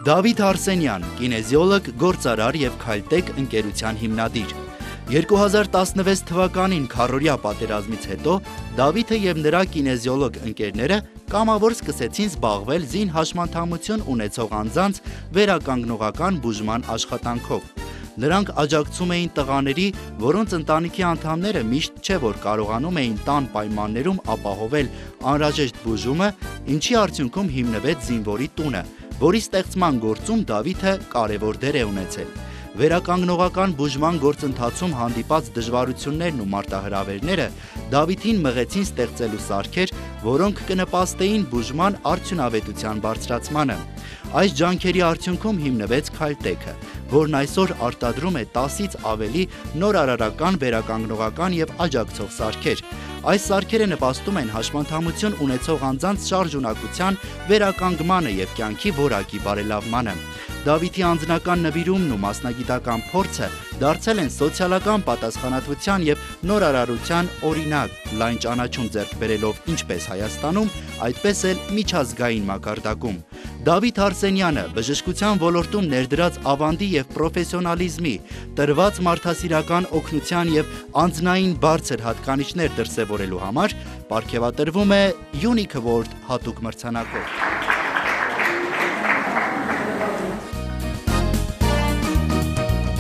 Դավիթ Արսենյան, կինեզիոլոգ, գործարար և Քայլտեք ընկերության հիմնադիր։ 2016 թվականին քառորյա պատերազմից հետո Դավիթը և նրա կինեզիոլոգ ընկերները կամավոր սկսեցին զբաղվել զին հաշմանդամություն ունեցող անձանց վերականգնողական բուժման աշխատանքով։ Նրանք աջակցում էին տղաների, որոնց ընտանիքի անդամները միշտ չէ որ կարողանում էին տան պայմաններում ապահովել անհրաժեշտ բուժումը, ինչի արդյունքում հիմնվեց զինվորի տունը, որի ստեղծման գործում Դավիթը կարևոր դեր է ունեցել։ Վերականգնողական բուժման գործընթացում հանդիպած դժվարություններն ու մարտահրավերները Դավիթին մղեցին ստեղծելու սարքեր, որոնք կնպաստեին բուժման արդյունավետության բարձրացմանը։ Այս ջանքերի արդյունքում հիմնվեց Քայլտեքը, որն այսօր արտադրում է 10-ից ավելի նորարարական, վերականգնողական և աջակցող սարքեր։ Այս սարքերը նպաստում են հաշմանդամություն ունեցող անձանց շարժունակության վերականգմանը և կյանքի որակի բարելավմանը։ Դավիթի անձնական նվիրումն ու մասնագիտական փորձը դարձել են սոցիալական պատասխանատվության և նորարարության օրինակ, լայն ճանաչում ձեռք բերելով ինչպես Հայաստանում, այդպես էլ միջազգային մակարդակում։ Դավիթ Արսենյանը բժշկության ոլորտում ներդրած ավանդի և պրոֆեսիոնալիզմի, տրված մարդասիրական օգնության և անձնային բարձր հատկանիշներ դրսևորելու համար պարգևատրվում է Unique Award հատուկ մրցանակով։